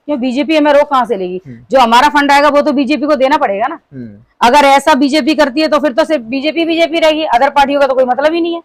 क्यों बीजेपी हमें रोक कहाँ से लेगी? जो हमारा फंड आएगा वो तो बीजेपी को देना पड़ेगा ना। अगर ऐसा बीजेपी करती है तो फिर तो सिर्फ बीजेपी रहेगी, अदर पार्टियों का तो कोई मतलब ही नहीं है।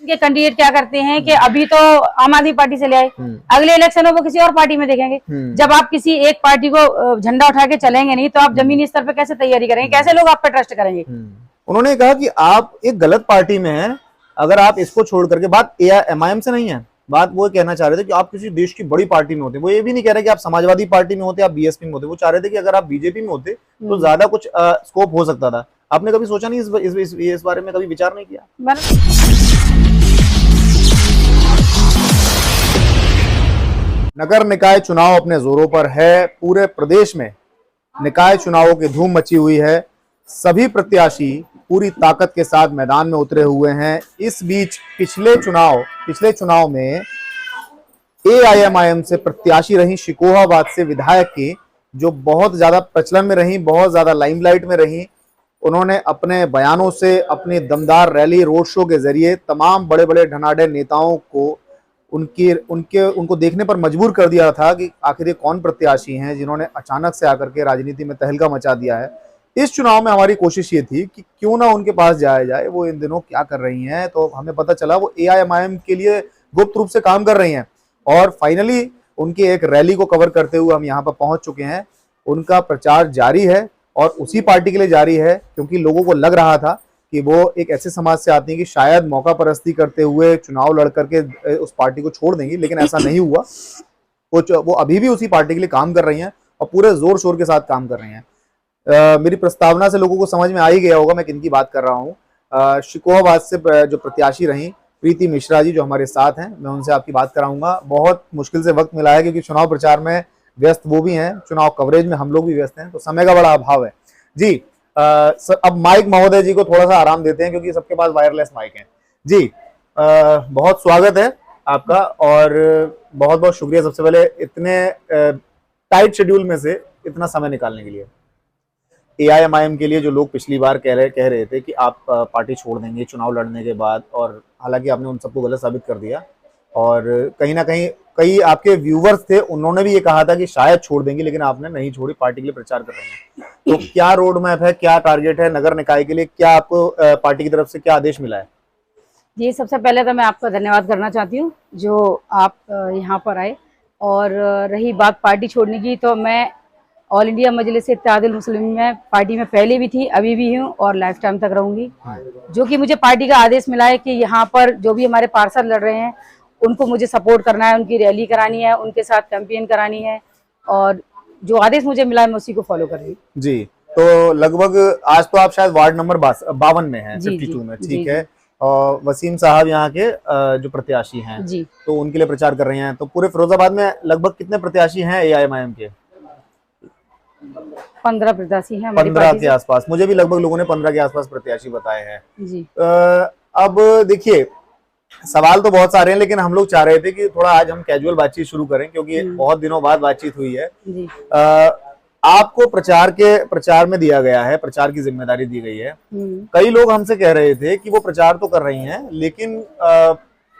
इनके कैंडिडेट क्या करते हैं कि अभी तो आम आदमी पार्टी से ले आए, अगले इलेक्शन में वो किसी और पार्टी में देखेंगे। जब आप किसी एक पार्टी को झंडा उठा के चलेंगे नहीं तो आप जमीनी स्तर पे कैसे तैयारी करेंगे, कैसे लोग आप पे ट्रस्ट करेंगे? उन्होंने कहा कि आप एक गलत पार्टी में हैं, अगर आप इसको छोड़ करके, बात MIM से नहीं है, बात वो कहना चाह रहे थे कि आप किसी देश की बड़ी पार्टी में होते। वो ये भी नहीं कह रहे कि आप समाजवादी पार्टी में होते, आप BSP में होते। वो चाह रहे थे कि अगर आप बीजेपी में होते तो ज्यादा कुछ स्कोप हो सकता था। आपने कभी सोचा नहीं इस बारे में, कभी विचार नहीं किया? नगर निकाय चुनाव अपने जोरों पर है। पूरे प्रदेश में निकाय चुनावों की धूम मची हुई है। सभी प्रत्याशी पूरी ताकत के साथ मैदान में उतरे हुए हैं। इस बीच पिछले चुनाव में AIMIM से प्रत्याशी रही शिकोहाबाद से विधायक की, जो बहुत ज्यादा प्रचलन में रही, बहुत ज्यादा लाइमलाइट में रही। उन्होंने अपने बयानों से, अपनी दमदार रैली रोड शो के जरिए तमाम बड़े बड़े ढनाढे नेताओं को उनको देखने पर मजबूर कर दिया था कि आखिर ये कौन प्रत्याशी हैं जिन्होंने अचानक से आकर के राजनीति में तहलका मचा दिया है। इस चुनाव में हमारी कोशिश ये थी कि क्यों ना उनके पास जाया जाए, वो इन दिनों क्या कर रही हैं। तो हमें पता चला वो AIMIM के लिए गुप्त रूप से काम कर रही हैं और फाइनली उनकी एक रैली को कवर करते हुए हम यहाँ पर पहुंच चुके हैं। उनका प्रचार जारी है और उसी पार्टी के लिए जारी है, क्योंकि लोगों को लग रहा था कि वो एक ऐसे समाज से आती है कि शायद मौका परस्ती करते हुए चुनाव लड़ करके उस पार्टी को छोड़ देंगी, लेकिन ऐसा नहीं हुआ। वो अभी भी उसी पार्टी के लिए काम कर रही हैं और पूरे जोर शोर के साथ काम कर रही हैं। मेरी प्रस्तावना से लोगों को समझ में आ ही गया होगा मैं किनकी बात कर रहा हूँ। शिकोहाबाद से जो प्रत्याशी रही प्रीति मिश्रा जी, जो हमारे साथ हैं, मैं उनसे आपकी बात कराऊंगा। बहुत मुश्किल से वक्त मिला है क्योंकि चुनाव प्रचार में व्यस्त वो भी हैं, चुनाव कवरेज में हम लोग भी व्यस्त हैं, तो समय का बड़ा अभाव है जी। अब माइक महोदय जी को थोड़ा सा आराम देते हैं क्योंकि सबके पास वायरलेस माइक है जी। बहुत स्वागत है आपका और बहुत बहुत शुक्रिया सबसे पहले इतने टाइट शेड्यूल में से इतना समय निकालने के लिए। AIMIM के लिए जो लोग पिछली बार कह रहे थे कि आप पार्टी छोड़ देंगे चुनाव लड़ने के बाद, और हालांकि आपने उन सबको गलत साबित कर दिया और कहीं ना कहीं कई आपके व्यूवर्स थे, उन्होंने भी ये कहा था कि शायद छोड़ देंगे, लेकिन आपने नहीं छोड़ी, पार्टी के लिए प्रचार कर रहे हैं। तो क्या रोड मैप है, क्या टारगेट है नगर निकाय के लिए, क्या आपको पार्टी की तरफ से क्या आदेश मिला है? जी, सबसे पहले तो मैं आपका धन्यवाद करना चाहती हूँ जो आप यहाँ पर आए। और रही बात पार्टी छोड़ने की, तो मैं ऑल इंडिया मजलिस इत्तेहादुल मुस्लिमीन में पार्टी में पहले भी थी, अभी भी हूँ और लाइफ टाइम तक रहूंगी। जो कि मुझे पार्टी का आदेश मिला है कि यहाँ पर जो भी हमारे पार्षद लड़ रहे हैं उनको मुझे सपोर्ट करना है, उनकी रैली करानी है, उनके साथ कैंपेन करानी है, और जो आदेश मुझे मिला है मैं उसी को फॉलो कर रही हूँ जी। तो लगभग आज तो आप शायद वार्ड नंबर 52 में हैं, 52 में, ठीक है। और वसीम साहब यहाँ के जो प्रत्याशी हैं जी, तो उनके लिए प्रचार कर रहे हैं। तो पूरे फिरोजाबाद में लगभग कितने प्रत्याशी हैं AIMIM के? 15 प्रत्याशी हैं, 15 के आसपास। मुझे भी लगभग लोगों ने 15 के आसपास प्रत्याशी बताए हैं जी। अब देखिए, सवाल तो बहुत सारे हैं, लेकिन हम लोग चाह रहे थे कि थोड़ा आज हम कैजुअल बातचीत शुरू करें क्योंकि बहुत दिनों बाद बातचीत हुई है जी। आपको प्रचार में दिया गया है, प्रचार की जिम्मेदारी दी गई है। कई लोग हमसे कह रहे थे कि वो प्रचार तो कर रही हैं, लेकिन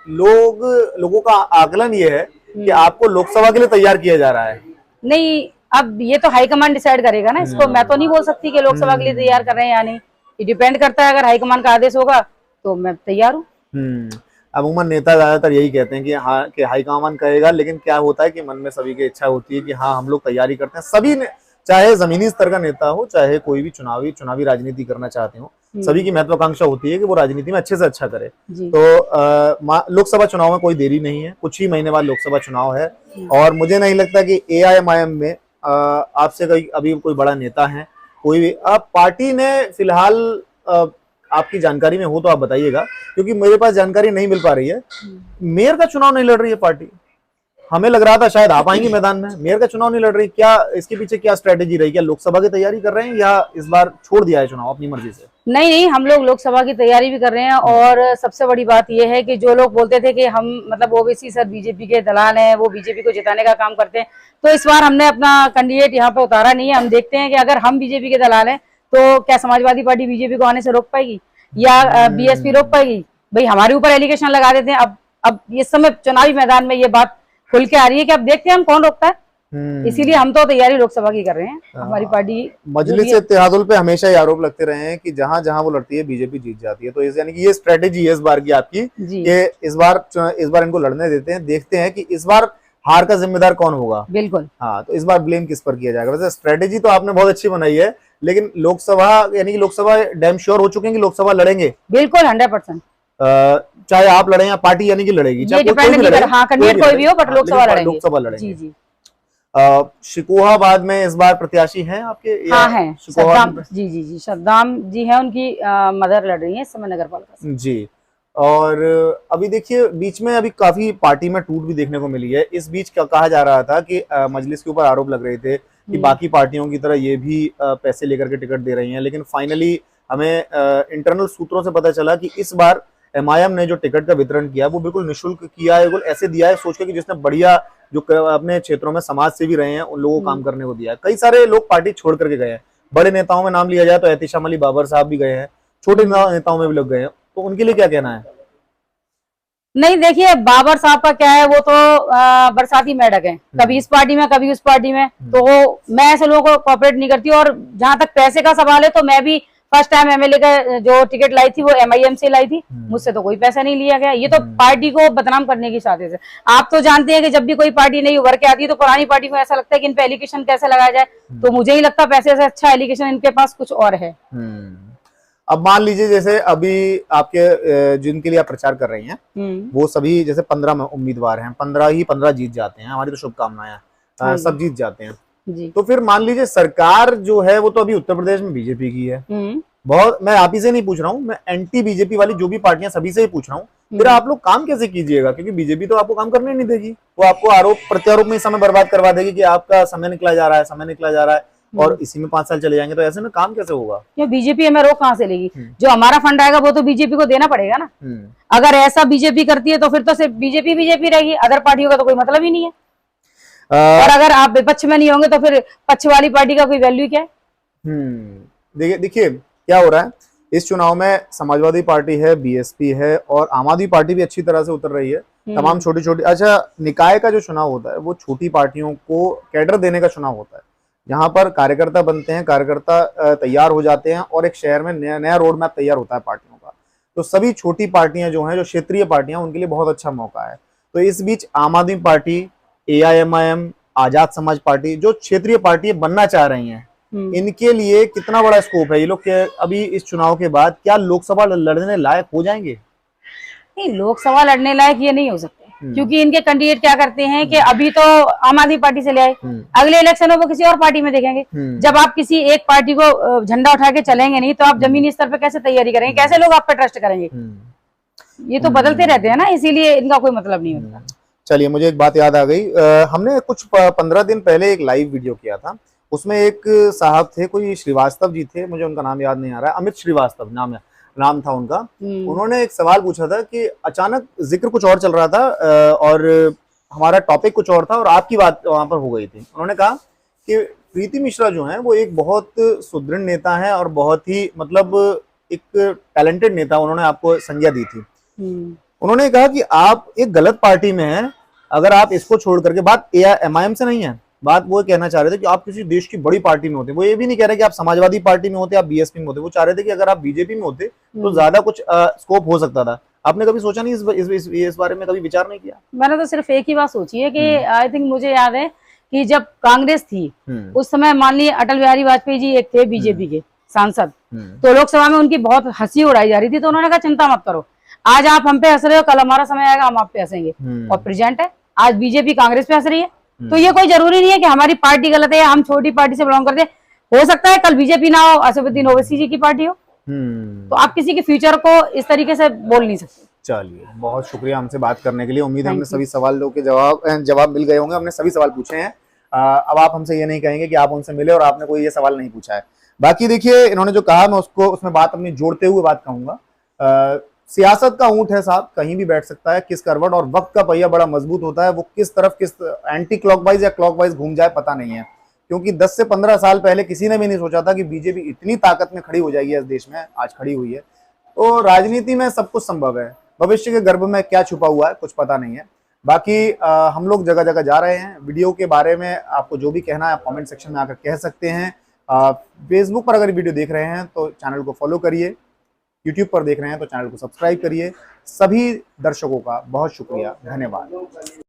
लोगों का आकलन ये है कि आपको लोकसभा के लिए तैयार किया जा रहा है। नहीं, अब ये तो हाईकमान डिसाइड करेगा ना इसको, मैं तो नहीं बोल सकती कि लोकसभा के लिए तैयार कर रहे हैं या नहीं। ये डिपेंड करता है, अगर हाईकमान का आदेश होगा तो मैं तैयार हूँ। अमूमन नेता ज्यादातर यही कहते हैं कि हाँ कि हाईकमान कहेगा, लेकिन क्या होता है कि मन में सभी की इच्छा होती है कि हाँ हम लोग तैयारी करते हैं। सभी ने, चाहे जमीनी स्तर का नेता हो, चाहे कोई भी चुनावी राजनीति करना चाहते हो, सभी की महत्वाकांक्षा होती है कि वो राजनीति में अच्छे से अच्छा करे। तो लोकसभा चुनाव में कोई देरी नहीं है, कुछ ही महीने बाद लोकसभा चुनाव है और मुझे नहीं लगता कि AIMIM में आपसे अभी कोई बड़ा नेता है, कोई भी। अब पार्टी ने फिलहाल आपकी जानकारी में हो तो आप बताइएगा, क्योंकि मेरे पास जानकारी नहीं मिल पा रही है। मेयर का चुनाव नहीं लड़ रही है पार्टी। हमें लग रहा था शायद आप आएंगे मैदान में, मेयर का चुनाव नहीं लड़ रही। क्या इसके पीछे क्या स्ट्रेटेजी रही? क्या लोकसभा की तैयारी कर रहे हैं या इस बार छोड़ दिया है चुनाव अपनी मर्जी से? नहीं, हम लोग लोकसभा की तैयारी भी कर रहे हैं। और सबसे बड़ी बात यह है कि जो लोग बोलते थे कि हम मतलब ओवैसी सर बीजेपी के दलाल हैं, वो बीजेपी को जिताने का काम करते हैं, तो इस बार हमने अपना कैंडिडेट यहाँ पे उतारा नहीं है। हम देखते हैं कि अगर हम बीजेपी के दलाल हैं तो क्या समाजवादी पार्टी बीजेपी को आने से रोक पाएगी या BSP रोक पाएगी? भाई हमारे ऊपर एलिगेशन लगा देते हैं। अब इस समय चुनावी मैदान में ये बात खुल के आ रही है कि अब देखते हैं हम कौन रोकता है। इसीलिए हम तो तैयारी लोकसभा की कर रहे हैं। हमारी पार्टी मजलिस इत्तेहादुल पे हमेशा ये आरोप लगते रहे हैं कि जहां जहां वो लड़ती है बीजेपी जीत जाती है, तो यानी कि ये स्ट्रेटेजी है इस बार की आपकी कि इस बार इनको लड़ने देते हैं, देखते हैं कि इस बार हार का जिम्मेदार कौन होगा। बिल्कुल। हाँ, तो इस बार ब्लेम किस पर किया जाएगा। वैसे स्ट्रेटेजी तो आपने बहुत अच्छी बनाई है, लेकिन लोकसभा यानी कि लोकसभा डैम श्योर हो चुके हैं कि लोकसभा लड़ेंगे? बिल्कुल 100%। चाहे आप लड़े या पार्टी यानी कि लड़ेगी, चाहे कोई भी लड़े, हाँ कैंडिडेट कोई भी हो, बट लोकसभा लड़ेंगे। जी जी। शिकोहाबाद में इस बार प्रत्याशी हैं आपके? हाँ हैं, सद्दाम जी जी जी, सद्दाम जी हैं, उनकी मदर लड़ रही है इस समय नगर पालिका से जी। और अभी देखिए बीच में अभी काफी पार्टी में टूट भी देखने को मिली है। इस बीच क्या कहा जा रहा था कि मजलिस के ऊपर आरोप लग रहे थे कि बाकी पार्टियों की तरह ये भी पैसे लेकर के टिकट दे रही हैं, लेकिन फाइनली हमें इंटरनल सूत्रों से पता चला कि इस बार एमआईएम ने जो टिकट का वितरण किया वो बिल्कुल निःशुल्क किया है, बिल्कुल ऐसे दिया है सोच के कि जिसने बढ़िया जो अपने क्षेत्रों में समाज सेवी रहे हैं उन लोगों को काम करने को दिया है। कई सारे लोग पार्टी छोड़ करके गए हैं। बड़े नेताओं में नाम लिया जाए तो एहतिशाम अली बाबर साहब भी गए हैं, छोटे नेताओं में भी लोग गए हैं, तो उनके लिए क्या कहना है? नहीं देखिए, बाबर साहब का क्या है, वो तो बरसाती मेढक है, कभी इस पार्टी में कभी उस पार्टी में, तो मैं ऐसे लोगों को कोऑपरेट नहीं करती। और जहां तक पैसे का सवाल है तो मैं भी फर्स्ट टाइम एमएलए का जो टिकट लाई थी वो एमआईएम से लाई थी, मुझसे तो कोई पैसा नहीं लिया गया। ये तो पार्टी को बदनाम करने की साजिश है। आप तो जानते हैं कि जब भी कोई पार्टी नहीं उभर के आती है तो पुरानी पार्टी को ऐसा लगता है कि इन पे एलिगेशन कैसे लगाया जाए, तो मुझे ही लगता पैसे से अच्छा एलिगेशन इनके पास कुछ और है। अब मान लीजिए जैसे अभी आपके जिनके लिए आप प्रचार कर रही हैं वो सभी जैसे 15 उम्मीदवार हैं, 15 जीत जाते हैं, हमारी तो शुभकामनाएं, सब जीत जाते हैं जी। तो फिर मान लीजिए सरकार जो है वो तो अभी उत्तर प्रदेश में बीजेपी की है, बहुत, मैं आप ही से नहीं पूछ रहा हूँ, मैं एंटी बीजेपी वाली जो भी पार्टियां सभी से ही पूछ रहा हूँ, फिर आप लोग काम कैसे कीजिएगा? क्योंकि बीजेपी तो आपको काम करने नहीं देगी, वो आपको आरोप प्रत्यारोप में समय बर्बाद करवा देगी कि आपका समय निकला जा रहा है, समय निकला जा रहा है, और इसी में 5 साल चले जाएंगे, तो ऐसे में काम कैसे होगा? क्या बीजेपी हमें रोक कहाँ से लेगी? जो हमारा फंड आएगा वो तो बीजेपी को देना पड़ेगा ना। अगर ऐसा बीजेपी करती है तो फिर तो सिर्फ बीजेपी रहेगी, अदर पार्टियों का तो कोई मतलब ही नहीं है। और अगर आप विपक्ष में नहीं होंगे तो फिर पक्ष वाली पार्टी का कोई वैल्यू क्या है? देखिए क्या हो रहा है इस चुनाव में, समाजवादी पार्टी है, बीएसपी है, और आम आदमी पार्टी भी अच्छी तरह से उतर रही है। तमाम छोटी छोटी, अच्छा, निकाय का जो चुनाव होता है वो छोटी पार्टियों को कैडर देने का चुनाव होता है, जहां पर कार्यकर्ता बनते हैं, कार्यकर्ता तैयार हो जाते हैं और एक शहर में नया रोड मैप तैयार होता है पार्टियों का। तो सभी छोटी पार्टियां जो हैं, जो क्षेत्रीय पार्टियां, उनके लिए बहुत अच्छा मौका है। तो इस बीच आम आदमी party, AIMIM, Azad Samaj party, जो क्षेत्रीय पार्टी बनना चाह रही हैं, इनके लिए कितना बड़ा स्कोप है? ये लोग अभी इस चुनाव के बाद क्या लोकसभा लड़ने लायक हो जाएंगे? नहीं, लोकसभा लड़ने लायक ये नहीं हो सकते, क्योंकि इनके कैंडिडेट क्या करते हैं कि अभी तो आम आदमी पार्टी से ले आए, अगले इलेक्शन में वो किसी और पार्टी में देखेंगे। जब आप किसी एक पार्टी को झंडा उठा के चलेंगे नहीं तो आप जमीनी स्तर पे कैसे तैयारी करेंगे, कैसे लोग आप पे ट्रस्ट करेंगे? ये तो बदलते रहते हैं ना, इसीलिए इनका कोई मतलब नहीं होता। चलिए, मुझे एक बात याद आ गई, हमने कुछ 15 दिन पहले एक लाइव वीडियो किया था, उसमें एक साहब थे, कोई श्रीवास्तव जी थे, मुझे उनका नाम याद नहीं आ रहा है, अमित श्रीवास्तव नाम था उनका। उन्होंने एक सवाल पूछा था कि अचानक जिक्र कुछ और चल रहा था और हमारा टॉपिक कुछ और था और आपकी बात वहां पर हो गई थी। उन्होंने कहा कि प्रीति मिश्रा जो है वो एक बहुत सुदृढ़ नेता है और बहुत ही मतलब एक टैलेंटेड नेता, उन्होंने आपको संज्ञा दी थी। उन्होंने कहा कि आप एक गलत पार्टी में हैं, अगर आप इसको छोड़ करके, बात एआईएमआईएम से नहीं है, बात वो कहना चाह रहे थे कि आप किसी देश की बड़ी पार्टी में होते। वो ये भी नहीं कह रहे कि आप समाजवादी पार्टी में होते, आप बीएसपी में होते, वो चाह रहे थे कि अगर आप बीजेपी में होते तो ज्यादा कुछ स्कोप हो सकता था। आपने कभी सोचा नहीं इस बारे में, कभी विचार नहीं किया? मैंने तो सिर्फ एक ही बात सोची है कि आई थिंक, मुझे याद है कि जब कांग्रेस थी उस समय माननीय अटल बिहारी वाजपेयी जी एक थे बीजेपी के सांसद, तो लोकसभा में उनकी बहुत हंसी उड़ाई जा रही थी, तो उन्होंने कहा चिंता मत करो, आज आप हम पे हंस रहे हो, कल हमारा समय आएगा हम आप पे हंसेंगे। और प्रेजेंट है, आज बीजेपी कांग्रेस पे हंस रही है, तो ये कोई जरूरी नहीं है कि हमारी पार्टी गलत है या हम छोटी पार्टी से बिलोंग करते हैं। हो सकता है कल बीजेपी ना हो, असदुद्दीन ओवैसी जी की पार्टी हो, तो आप किसी के फ्यूचर को इस तरीके से बोल नहीं सकते। चलिए, बहुत शुक्रिया हमसे बात करने के लिए। उम्मीद है हमने सभी सवालों के जवाब मिल गए होंगे। हमने सभी सवाल पूछे हैं, अब आप हमसे ये नहीं कहेंगे कि आप उनसे मिले और आपने कोई ये सवाल नहीं पूछा है। बाकी देखिए, इन्होंने जो कहा मैं उसमें बात अपनी जोड़ते हुए बात कहूंगा। सियासत का ऊंट है साहब, कहीं भी बैठ सकता है, किस करवट, और वक्त का पहिया बड़ा मजबूत होता है, वो किस तरफ, किस एंटी क्लॉकवाइज या क्लॉकवाइज घूम जाए पता नहीं है। क्योंकि 10 से 15 साल पहले किसी ने भी नहीं सोचा था कि बीजेपी इतनी ताकत में खड़ी हो जाएगी इस देश में, आज खड़ी हुई है। तो राजनीति में सब कुछ संभव है, भविष्य के गर्भ में क्या छुपा हुआ है कुछ पता नहीं है। बाकी हम लोग जगह जगह जा रहे हैं। वीडियो के बारे में आपको जो भी कहना है आप कमेंट सेक्शन में आकर कह सकते हैं। फेसबुक पर अगर वीडियो देख रहे हैं तो चैनल को फॉलो करिए, यूट्यूब पर देख रहे हैं तो चैनल को सब्सक्राइब करिए। सभी दर्शकों का बहुत शुक्रिया, धन्यवाद।